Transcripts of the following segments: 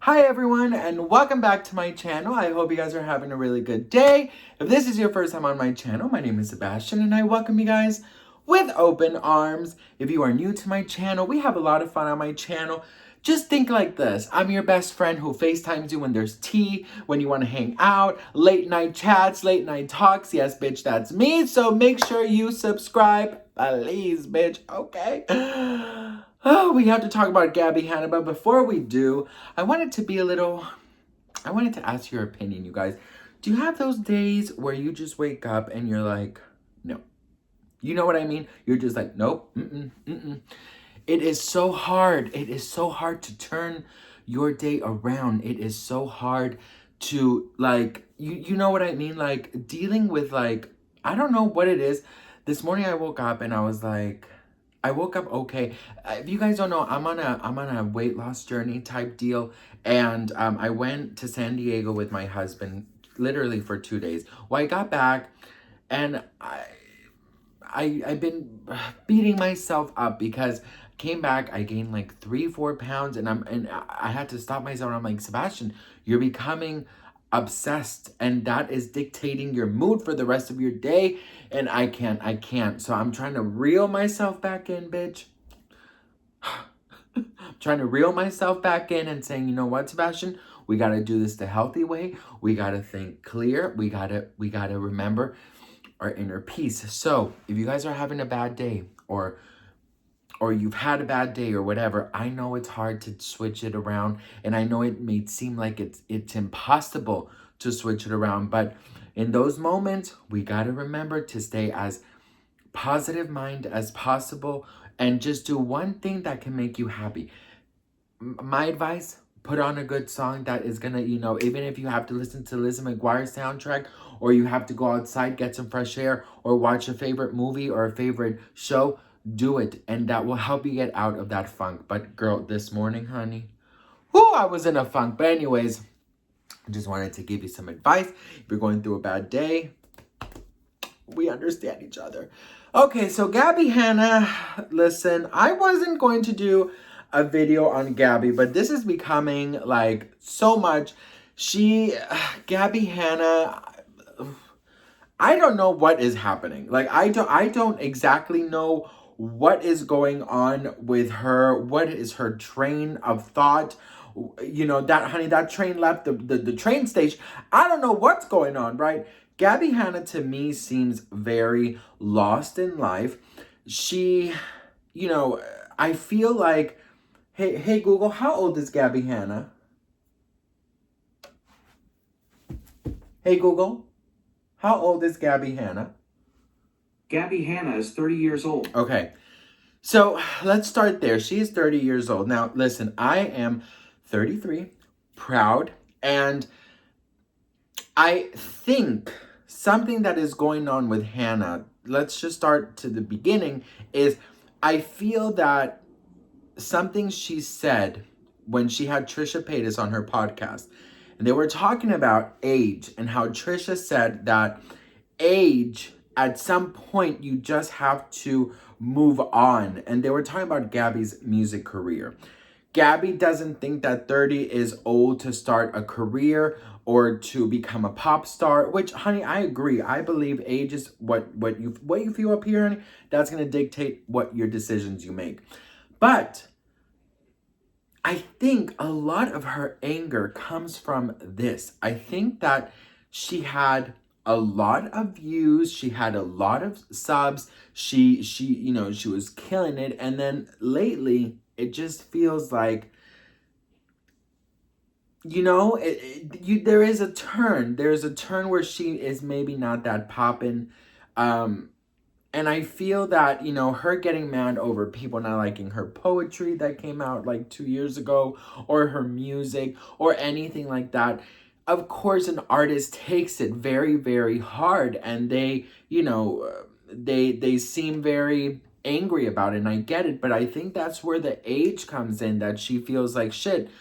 Hi everyone and welcome back to my channel. I hope you guys are having a really good day. If this is your first time on my channel, my name is Sebastian and I welcome you guys with open arms. If you are new to my channel, we have a lot of fun on my channel. Just think like this. I'm your best friend who FaceTimes you when there's tea, when you want to hang out, late night chats, late night talks. Yes, bitch, that's me. So make sure you subscribe. Please, bitch. Okay. Oh, we have to talk about Gabbie Hanna, but before we do, I wanted to ask your opinion, you guys. Do you have those days where you just wake up and you're like, no. You know what I mean? You're just like, nope, mm-mm. It is so hard. It is so hard to turn your day around. It is so hard to, like, you know what I mean? Like, dealing with, like, I don't know what it is. This morning I woke up and I woke up okay. If you guys don't know, I'm on a weight loss journey type deal, and I went to San Diego with my husband literally for 2 days. Well, I got back, and I've been beating myself up because I came back, I gained like 3-4 pounds, and I had to stop myself. And I'm like, Sebastian, you're becoming obsessed, and that is dictating your mood for the rest of your day, and I can't. So I'm trying to reel myself back in, bitch. Trying to reel myself back in and saying, you know what, Sebastian, we got to do this the healthy way. We got to think clear. We got to remember our inner peace. So if you guys are having a bad day, or you've had a bad day or whatever, I know it's hard to switch it around, and I know it may seem like it's impossible to switch it around, but in those moments, we got to remember to stay as positive mind as possible and just do one thing that can make you happy. My advice, put on a good song that is gonna, even if you have to listen to Lizzie McGuire's soundtrack, or you have to go outside, get some fresh air, or watch a favorite movie or a favorite show, do it, and that will help you get out of that funk. But girl, this morning, honey, I was in a funk. But anyways, I just wanted to give you some advice. If you're going through a bad day, we understand each other. Okay, so Gabbie Hanna, listen, I wasn't going to do a video on Gabbie, but this is becoming like so much. Gabbie Hanna, I don't know what is happening. Like, I don't exactly know what is going on with her. What is her train of thought? That train left the train station. I don't know what's going on, right? Gabbie Hanna to me seems very lost in life. She, I feel like, hey Google, how old is Gabbie Hanna? Hey Google, how old is Gabbie Hanna? Gabbie Hanna is 30 years old. Okay, so let's start there. She is 30 years old. Now, listen, I am 33, proud, and I think something that is going on with Hannah, let's just start to the beginning, is I feel that something she said when she had Trisha Paytas on her podcast, and they were talking about age, and how Trisha said that age, at some point, you just have to move on. And they were talking about Gabbie's music career. Gabbie doesn't think that 30 is old to start a career or to become a pop star, which, honey, I agree. I believe age is what you feel up here, honey, that's going to dictate what your decisions you make. But I think a lot of her anger comes from this. I think that she had a lot of views, she had a lot of subs, she was killing it, and then lately it just feels like, there is a turn. There's a turn where she is maybe not that poppin'. And I feel that, her getting mad over people not liking her poetry that came out like 2 years ago, or her music, or anything like that. Of course, an artist takes it very, very hard, and they seem very angry about it, and I get it. But I think that's where the age comes in, that she feels like, shit,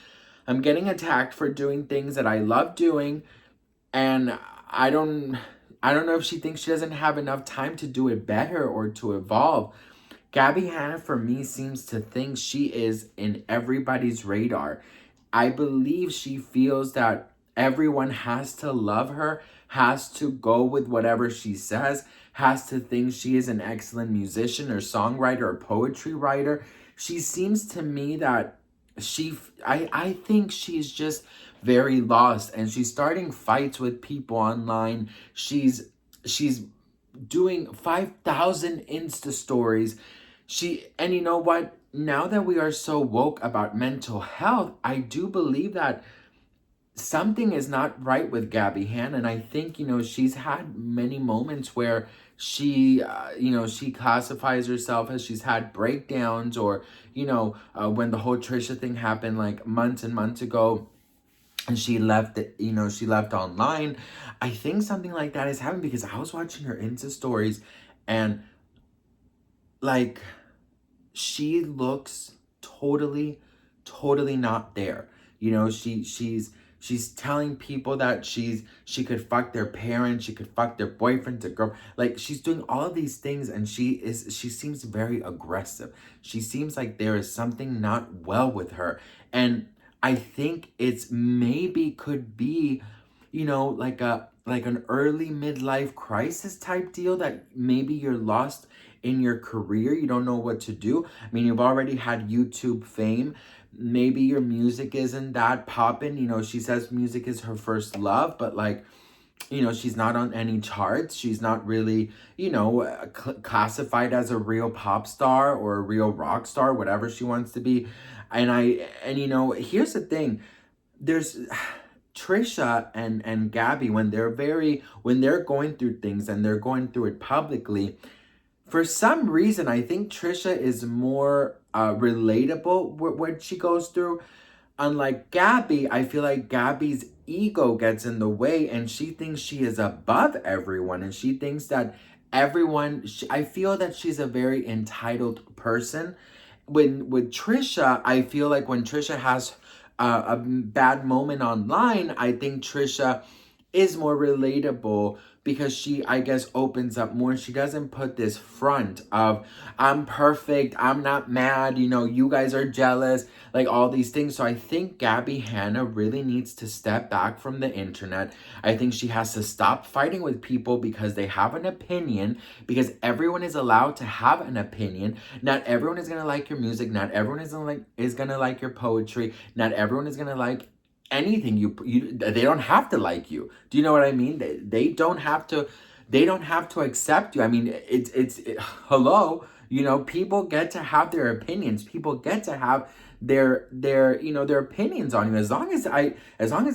I'm getting attacked for doing things that I love doing, and I don't know if she thinks she doesn't have enough time to do it better or to evolve. Gabbie Hanna, for me, seems to think she is in everybody's radar. I believe she feels that everyone has to love her, has to go with whatever she says, has to think she is an excellent musician or songwriter or poetry writer. She seems to me that I think she's just very lost, and she's starting fights with people online. She's doing 5,000 Insta stories. And you know what? Now that we are so woke about mental health, I do believe that something is not right with Gabbie Hanna. And I think, she's had many moments where she classifies herself as she's had breakdowns, or, when the whole Trisha thing happened like months and months ago, and she left online. I think something like that is happening because I was watching her Insta stories, and like, she looks totally not there. She's telling people that she could fuck their parents, she could fuck their boyfriends, a girl. Like, she's doing all of these things, and she seems very aggressive. She seems like there is something not well with her. And I think it's maybe could be, like an early midlife crisis type deal, that maybe you're lost in your career, you don't know what to do. I mean, you've already had YouTube fame. Maybe your music isn't that poppin'. She says music is her first love, but like, she's not on any charts. She's not really, classified as a real pop star or a real rock star, whatever she wants to be. And here's the thing. There's Trisha and Gabbie, when they're going through things and they're going through it publicly, for some reason, I think Trisha is more relatable with what she goes through. Unlike Gabbie, I feel like Gabbie's ego gets in the way, and she thinks she is above everyone, and she thinks that I feel that she's a very entitled person. With Trisha, I feel like when Trisha has a bad moment online, I think Trisha is more relatable because she, I guess, opens up more. She doesn't put this front of, I'm perfect, I'm not mad, you guys are jealous, like all these things. So I think Gabbie Hanna really needs to step back from the internet. I think she has to stop fighting with people because they have an opinion, because everyone is allowed to have an opinion. Not everyone is gonna like your music, not everyone is gonna like your poetry, not everyone is gonna like anything they don't have to like you. Do you know what I mean? They don't have to accept you. I mean, hello, people get to have their opinions. People get to have their opinions on you, as long as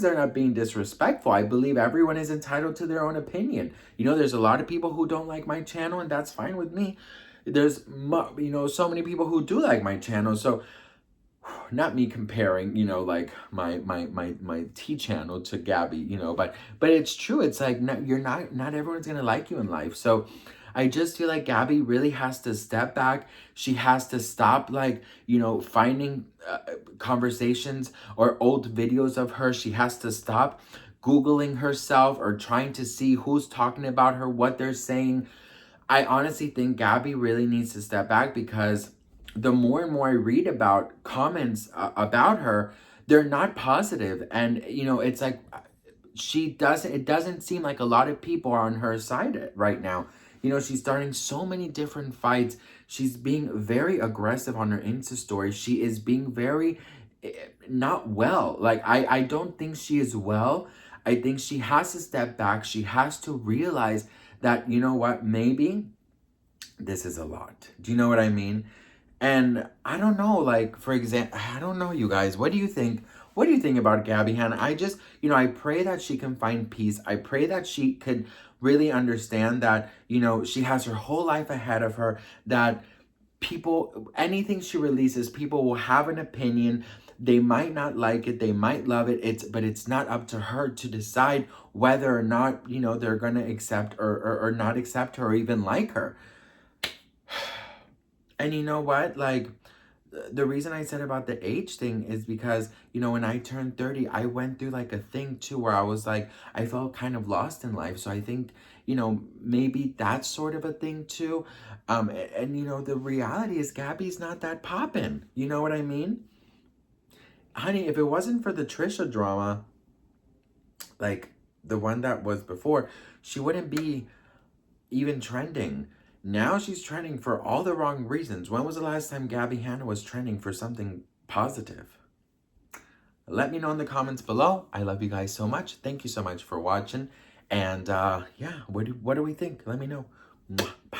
they're not being disrespectful. I believe everyone is entitled to their own opinion. There's a lot of people who don't like my channel, and that's fine with me. There's so many people who do like my channel. So, not me comparing, like my T channel to Gabbie, but it's true. It's like, not everyone's gonna like you in life. So I just feel like Gabbie really has to step back. She has to stop, like, finding conversations or old videos of her. She has to stop Googling herself or trying to see who's talking about her, what they're saying. I honestly think Gabbie really needs to step back, because the more and more I read about comments about her, they're not positive. And, it's like it doesn't seem like a lot of people are on her side right now. She's starting so many different fights. She's being very aggressive on her Insta story. She is being very not well. Like, I don't think she is well. I think she has to step back. She has to realize that, you know what, maybe this is a lot. Do you know what I mean? And I don't know, like, for example, I don't know, you guys, what do you think? What do you think about Gabbie Hanna? I just, I pray that she can find peace. I pray that she could really understand that, she has her whole life ahead of her, that anything she releases, people will have an opinion. They might not like it, they might love it. But it's not up to her to decide whether or not, they're gonna accept or not accept her, or even like her. And you know what? Like, the reason I said about the age thing is because, when I turned 30, I went through like a thing too, where I was like, I felt kind of lost in life. So I think, maybe that's sort of a thing too. And the reality is Gabbie's not that poppin'. You know what I mean? honey, if it wasn't for the Trisha drama, like the one that was before, she wouldn't be even trending. Now she's trending for all the wrong reasons. When was the last time Gabbie Hanna was trending for something positive? Let me know in the comments below. I love you guys so much. Thank you so much for watching. And yeah, what do we think? Let me know. Mwah. Bye.